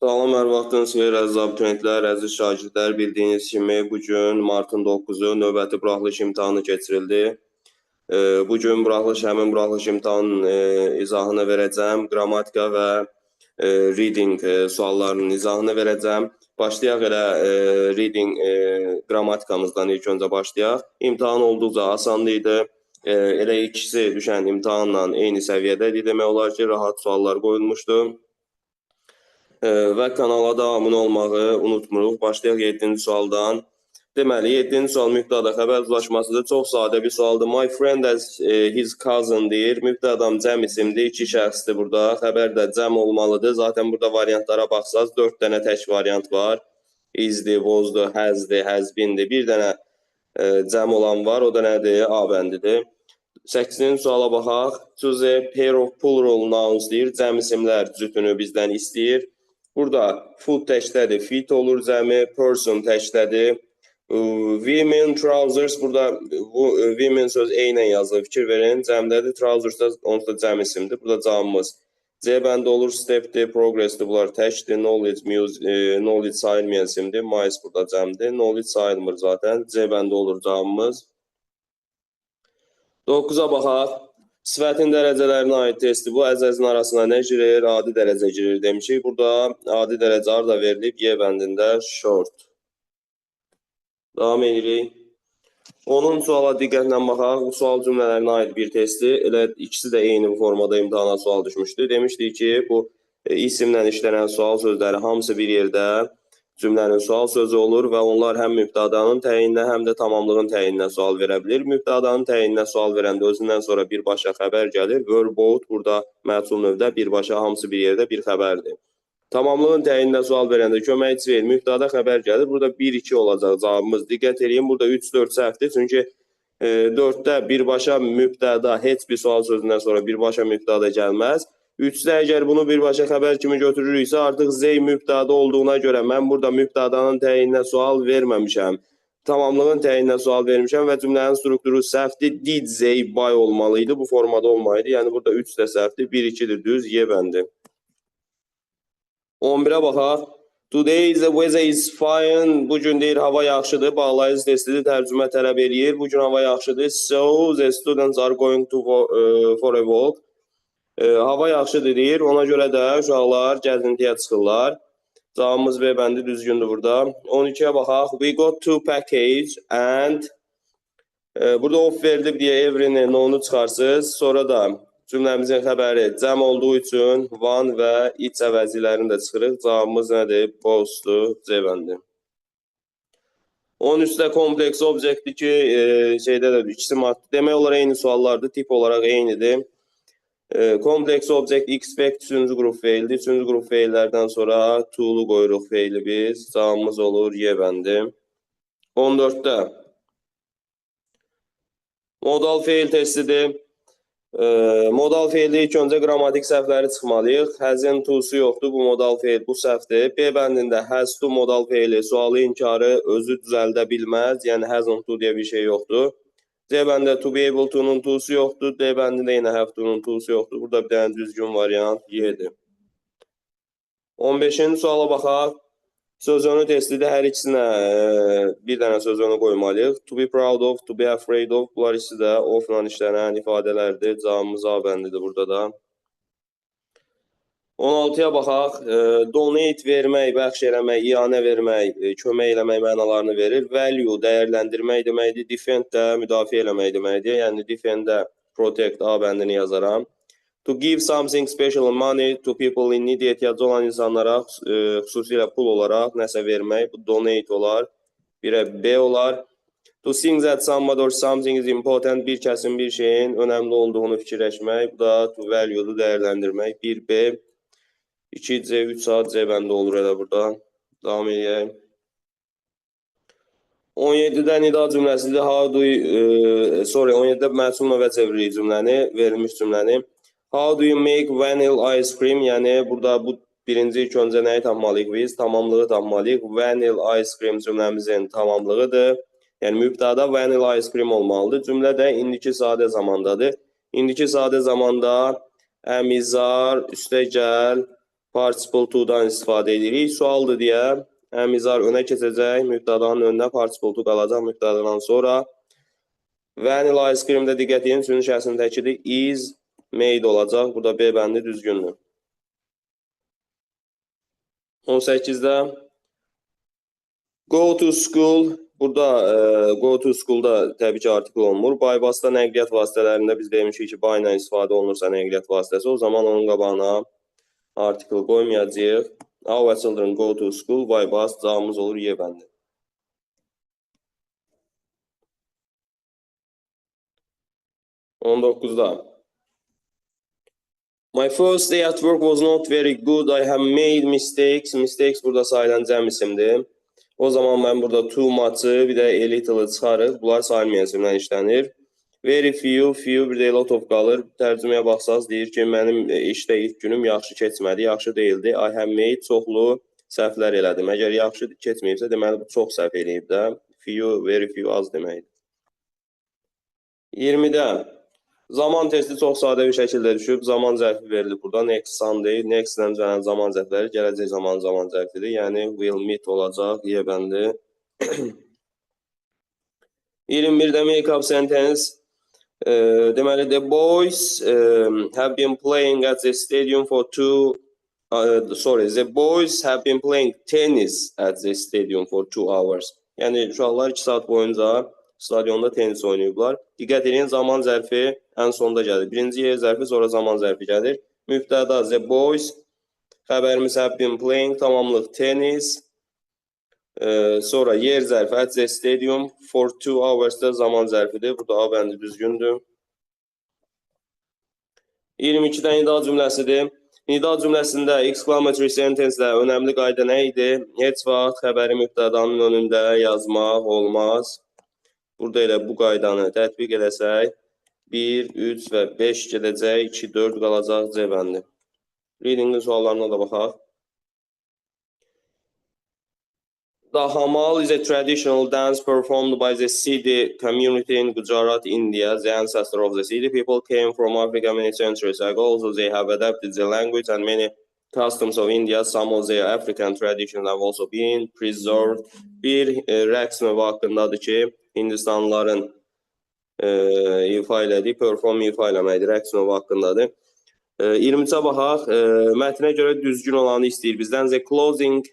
Salam, hər vaxtınız xeyir əziz abituriyentlər, əziz şagirdlər. Bildiyiniz kimi bugün martın 9-u növbəti buraxılış imtahanı keçirildi. Bugün həmin buraxılış imtahanının izahını verəcəm. Qrammatika və reading suallarının izahını verəcəm. Başlayaq elə reading qrammatikamızdan ilk öncə başlayaq. İmtahan olduqca asanlı idi. Elə ikisi düşən imtahanla eyni səviyyədə idi. Demək olar ki, rahat suallar qoyulmuşdu. Və kanala da abunə olmağı unutmuruq. Başlayaq 7-ci sualdan. Deməli, 7-ci sual mübtəda xəbər uzlaşmasıdır. Çox sadə bir sualdır. My friend as his cousin deyir. Mübtədam cəm isimdir, 2 şəxsdir burada. Xəbər də cəm olmalıdır. Zaten burada variantlara baxsaz 4 dənə tək variant var. Is'dir, was'dur, has'dir, has been'dir. Bir dənə cəm olan var. O da nədir? A bəndidir. 8-ci suala baxaq. Choose a pair of plural nouns deyir. Cəm isimlər cütünü bizdən istəyir. Burada food təkdədir, fit olur cəmi, person təkdədir. Women, trousers, burada women söz eynən yazılır, fikir verin. Cəmdədir, trousers da onsuz da cəm isimdir. Burada camımız C bəndə olur, stepdir, progressdir, bunlar təkdir. Knowledge sayılmayan isimdir, mice burada cəmdir. Knowledge sayılmır zaten, C bəndə olur camımız. 9-a baxaq. Sifətin dərəcələrinə aid testi bu. Əzəzin arasına nə girir? Adi dərəcə girir demişik. Burada adi dərəcə harda verilib? Y bəndində short. Davam edirik. 10 suala diqqətlə baxaq. Bu sual cümlələrinə aid bir testi. Elə ikisi də eyni formada imtahana sual düşmüşdü. Demişdik ki, bu isimlə işlənən sual sözləri hamısı bir yerdə cümlənin sual sözü olur və onlar həm mübtədanın təyininə, həm də tamamlığın təyininə sual verə bilir. Mübtədanın təyininə sual verəndə özündən sonra birbaşa xəbər gəlir. Verb both burada məchul növdə birbaşa hamısı bir yerdə bir xəbərdir. Tamamlığın təyininə sual verəndə köməkçi verir, mübtəda xəbər gəlir. Burada 1-2 olacaq cavabımız. Diqqət edin, burada 3-4 səhvdir. Çünki 4-də birbaşa mübtəda heç bir sual sözündən sonra birbaşa mübtəda gəlməz. 3-də əgər bunu birbaşa xəbər kimi götürürüksə, artıq Z mübtəda olduğuna görə mən burada mübtədanın təyininə sual verməmişəm. Tamamlığın təyininə sual vermişəm və cümlənin strukturu səhvdir. Did Z buy olmalıydı, bu formada olmalıydı. Yəni burada 3 də səhvdir, 1-2-dir, düz, Y bəndi. 11-ə baxaq. Today the weather is fine. Bugün deyir, hava yaxşıdır, bağlayıcı testidir, tərcümə tələb eləyir. Bugün hava yaxşıdır. So the students are going to for a walk. Hava yaxşıdır deyir, ona görə də uşaqlar gəzintiyə çıxırlar. Cavabımız B bəndi düzgündür burada. 12-yə baxaq. We got two package and burada off verilib deyə every'ni onu çıxarsınız. Sonra da cümləmizin xəbəri cəm olduğu üçün one və each əvəzilərini də çıxırıq. Cavabımız nədir? Both'dur, C bəndi. 13-də kompleks obyektdir ki, şeydə də ikisi maddi. Demək olar eyni suallardır, tip olaraq eynidir. Kompleks object expect 3-cü qrup feildir. 3-cü qrup feillərdən sonra to'lu qoyuruq feili biz. Cavabımız olur Y bəndi. 14-də modal feil testidir. Modal feildə ilk öncə qrammatik səhvləri çıxmalıyıq. Has'in to'su yoxdur, bu modal feil, bu səhvdir. B bəndində has to modal feili sualı inkarı özü düzəldə bilməz. Yəni hasn't to deyə bir şey yoxdur. C bəndə to be able to'nun to'su yoxdur. D bəndində yenə have to'nun to'su yoxdur. Burada bir dənə düzgün variant Y-dir. 15-ci suala baxaq. Sözünü testidir. Hər ikisinə bir dənə sözünü qoymalıyıq. To be proud of, to be afraid of. Bunlar ikisi də of-la işlənən ifadələrdir. Cavabımız A bəndidir burada da. 16-ya baxaq. Donate vermək, bəxş eləmək, iyanə vermək, kömək eləmək mənalarını verir. Value dəyərləndirmək deməkdir. Defend də müdafiə eləmək deməkdir. Yəni defend-də protect A bəndini yazaram. To give something special money to people in need, ehtiyacı olan insanlara xüsusilə pul olaraq nəsə vermək. Bu donate olar. Birə B olar. To think that somebody or something is important. Bir kəsin bir şeyin önəmli olduğunu fikirləşmək. Bu da to value'du dəyərləndirmək. 1B. 2C, 3A, C bəndə olur elə burada. Davam edək. 17-də nida cümləsidir. 17-də məchul növə çeviririk cümləni, verilmiş cümləni. How do you make vanilla ice cream? Yəni burada bu birinci ilk öncə nəyi tapmalıyıq biz? Tamamlığı tapmalıyıq. Vanilla ice cream cümləmizin tamamlığıdır. Yəni mübtəda vanilla ice cream olmalıdır. Cümlə də indiki sadə zamandadır. İndiki sadə zamanda əmizar, üstə gəl, participle to-dan istifadə edirik. Sualdır deyə əmizar önə keçəcək, mübtədanın önünə participle to qalacaq mübtədadan sonra. Vanilla ice cream-də diqqət edin, üçün şəxsindəkidir is made olacaq. Burada B bəndi düzgündür. 18-də go to school. Burada go to school-da təbii ki, artikl olmur. By bus-da nəqliyyat vasitələrində biz demişik ki, by ilə istifadə olunursa nəqliyyat vasitəsi, o zaman onun qabağına artikl qoymayacağıq. Our children go to school by bus. Cavabımız olur Y bəndi. 19-da my first day at work was not very good. I have made mistakes. Mistakes burada sayılan cəm isimdir. O zaman mən burada too much-ı, bir də a little-ı çıxarıq. Bunlar sayılmayan isimdən işlənir. Very few, bir də a lot of qalır. Tərcüməyə baxsaq deyir ki, mənim işdə ilk günüm yaxşı keçmədi, yaxşı deyildi. I have made çoxlu səhvlər elədim. Əgər yaxşı keçməyibsə, deməli bu çox səhv eləyib də. Few, very few az deməkdir. 20-də zaman testi çox sadə bir şəkildə düşüb. Zaman zərfi verilib burada. Next Sunday, next-dən gələn zaman zərfləri gələcək zaman zərfidir. Yəni will meet olacaq. Y bəndi. 21-də make up sentence. Deməli, the boys have been playing at the stadium for the boys have been playing tennis at the stadium for 2 hours. Yəni, uşaqlar 2 saat boyunca stadionda tenis oynayıblar. Diqqət edin, zaman zərfi ən sonda gəlir. Birinci yer zərfi, sonra zaman zərfi gəlir. Mübtəda the boys, xəbərimiz have been playing, tamamlıq tennis. Sonra yer zərfi at the stadium for 2 hours da zaman zərfidir. Burada A bəndi düzgündür. 22-dən nida cümləsidir. Nida cümləsində exclamatory sentence-də önəmli qayda nə idi? Heç vaxt xəbəri mübtədanın önündə yazmaq olmaz. Burada elə bu qaydanı tətbiq edəsək, 1, 3 və 5 gedəcək, 2, 4 qalacaq C bəndi. Reading-in suallarına da baxaq. Dahamal is a traditional dance performed by the Sidi community in Gujarat, India. The ancestor of the Sidi people came from Africa many centuries ago. Also, they have adapted the language and many customs of India. Some of their African traditions have also been preserved. Bir rəqs növü haqqındadır ki, Hindistanlıların ifa elədiyi, perform ifa eləməkdir, rəqs növü haqqındadır. 20-cə baxaq, mətnə görə düzgün olanı istəyir bizdən. The clothing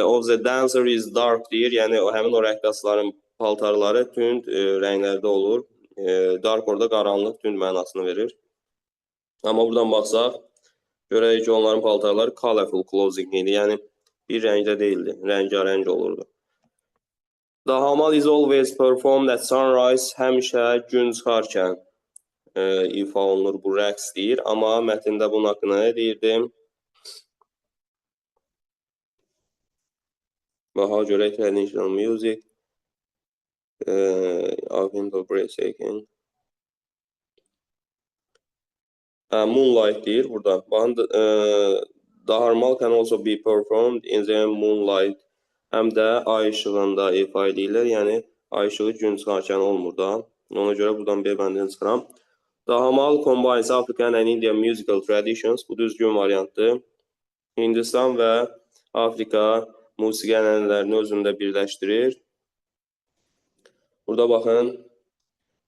of the dancer is dark deyir, yəni həmin o rəqqasların paltarları tünd rənglərdə olur. Dark orada qaranlıq, tünd mənasını verir. Amma buradan baxsaq, görək ki, onların paltarları colorful clothing idi, yəni bir rəngdə deyildi, rəngarəng olurdu. Dahamal is always performed at sunrise, həmişə gün çıxarkən ifa olunur, bu rəqs deyir. Amma mətndə bunun haqqında nə deyirdim? Baxa görək, traditional music. Moonlight deyir burada. Baxın, daharmal can also be performed in the moonlight. Həm də ay işığında ifa edirlər. Yəni, ay işığı gün çıxarkən olmur da. Ona görə buradan B bəndini çıxıram. Dahamal combines African and Indian musical traditions. Bu düzgün variantdır. Hindistan və Afrika musiqi ənənələrini özündə birləşdirir. Burada baxın.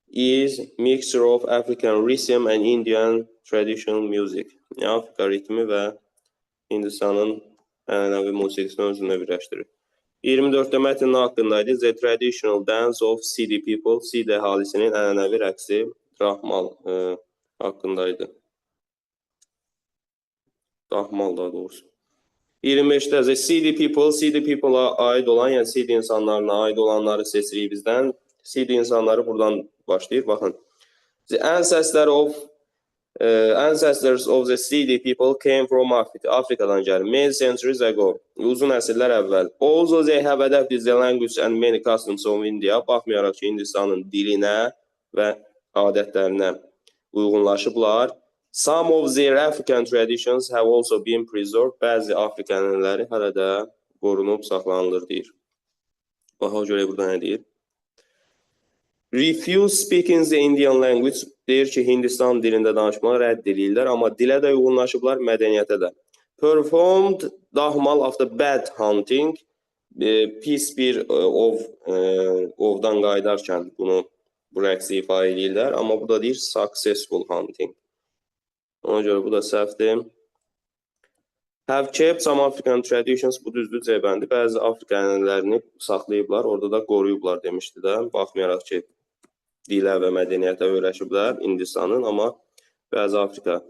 Is mixture of African rhythm and Indian traditional music. Yəni, Afrika ritmi və Hindistanın ənənəvi musiqisini özündə birləşdirir. 24-də mətnin haqqındaydı. The traditional dance of Sidi people. Sidi əhalisinin ənənəvi rəqsi Rahmal haqqındaydı. Rahmal daha doğrusu. 25-də the Sidi people-a aid olan, yəni Sidi insanlarına aid olanları seçirik bizdən. Sidi insanları buradan başlayır. Baxın. The ancestors of the Sidi people came from Africa. Afrikadan gəlir. Many centuries ago. Uzun əsrlər əvvəl. Also they have adapted the language and many customs of India. Baxmayaraq ki, Hindistanın dilinə və adətlərinə uyğunlaşıblar. Some of their African traditions have also been preserved. Bəzi Afrika ənənələri hələ də qorunub saxlanılır deyir. Baxa görək burada nə deyir? Refuse speaking the Indian language. Deyir ki, Hindistan dilində danışmağı rədd edirlər, amma dilə də uyğunlaşıblar, mədəniyyətə də. Performed dahmal after bad hunting. Pis bir ovdan qayıdarkən bunu bu rəqsi ifadə edirlər. Amma burada deyir successful hunting. Ona görə bu da səhvdir. Have kept some African traditions. Bu düzdür, C bəndi. Bəzi Afrika ənənələrini saxlayıblar, orada da qoruyublar demişdi də. Baxmayaraq ki, dilə və mədəniyyətə öyrəşiblər Hindistanın, amma bəzi Afrika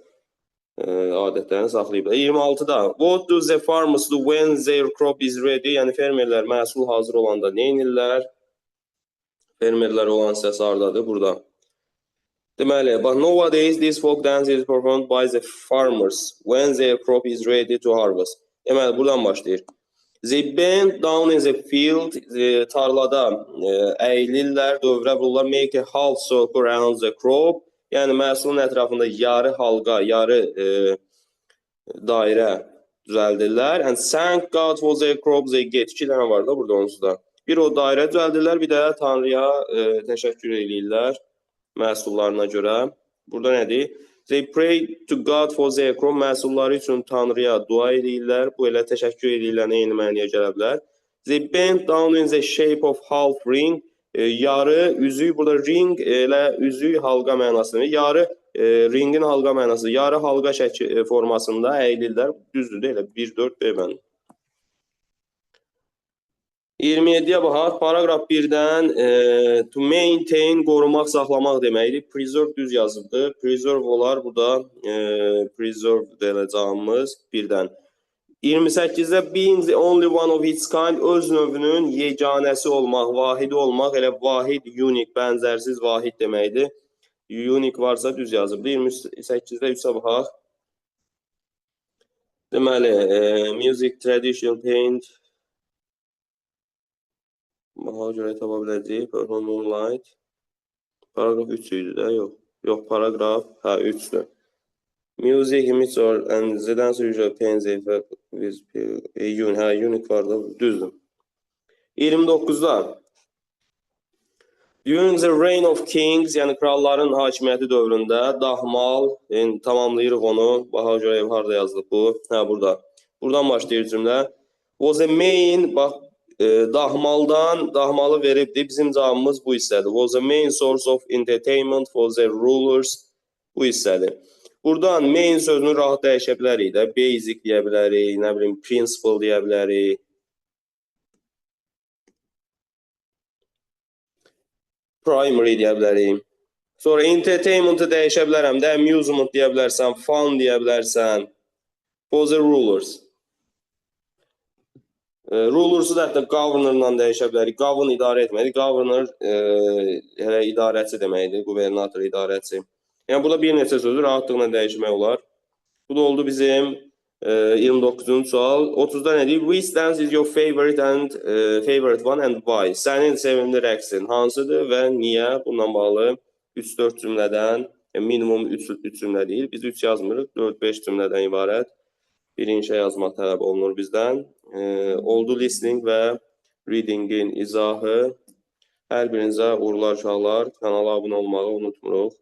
adətlərini saxlayıblar. 26-da what do the farmers do when their crop is ready? Yəni fermerlər məhsul hazır olanda nə edirlər? Fermerlər olan səs hardadır? Burada. Deməli, but nowadays this folk dance is performed by the farmers when their crop is ready to harvest. Deməli, buradan başlayır. They bend down in the field, tarlada əyilirlər, dövrə vururlar, make a half circle around the crop. Yəni məhsulun ətrafında yarı halqa, yarı dairə düzəldirlər. And thank God for their crop they get. 2 dənə var da burada onsuz da. Bir o dairə düzəldirlər, bir də Tanrıya təşəkkür edirlər məhsullarına görə. Burada nədir? They pray to God for their crop. Məhsulları üçün Tanrıya dua edirlər. Bu elə təşəkkür edirlər, eyni mənaya gələ bilər. They bend down in the shape of half ring. Yarı üzük, burada ring elə üzük halqa mənasıdır. Yarı ringin halqa mənası, yarı halqa şəkli formasında əyilirlər. Düzdür, elə 1-4 B bəndi. 27-yə baxaq. Paragraf 1-dən to maintain, qorumaq, saxlamaq deməkdir. Preserve düz yazıbdır. Preserve olar burada. Preserve deyiləcəyimiz 1-dən. 28-də being the only one of its kind, öz növünün yeganəsi olmaq, vahidi olmaq, elə vahid, unique, bənzərsiz, vahid deməkdir. Unique varsa düz yazıbdır. 28-də 3-ə baxaq. Deməli, music, traditional paint, baxa görə tapa biləcəyik. Perform moonlight. Paragraf 3 idi də, yox. Yox, paragraf, 3-dür. Music, image and the dancer usually paints the effect with unique var da, düzdür. 29-da during the reign of kings, yəni kralların hakimiyyəti dövründə dahmal, tamamlayırıq onu. Baxa görə harada yazılıb bu? Burada. Buradan başlayır cümlə. Was a main, bax, dahmalı veribdir. Bizim cavabımız bu hissədir. Was a main source of entertainment for the rulers. Bu hissədir. Buradan main sözünü rahat dəyişə bilərik də. Basic deyə bilərik, nə bilim, principle deyə bilərik. Primary deyə bilərik. Sonra entertainment-ı dəyişə bilərəm də. Amusement deyə bilərsən, fun deyə bilərsən. For the rulers. Rulers'ı da hətta governor-la dəyişə bilərik. Govern idarə etməkdir. Governor hələ idarəçi deməkdir. Gubernator idarəçi. Yəni, burada bir neçə sözü rahatlıqla dəyişmək olar. Bu da oldu bizim 29-cu sual. 30-da nə deyir? Which dance is your favorite one and why? Sənin sevimli rəqsin hansıdır və niyə? Bundan bağlı 3-4 cümlədən, minimum 3 cümlə deyil. Biz 3 yazmırıq, 4-5 cümlədən ibarət bir inşa yazmaq tələb olunur bizdən. Oldu listening və readingin izahı. Hər birinizə uğurlar uşaqlar. Kanala abunə olmağı unutmuruq.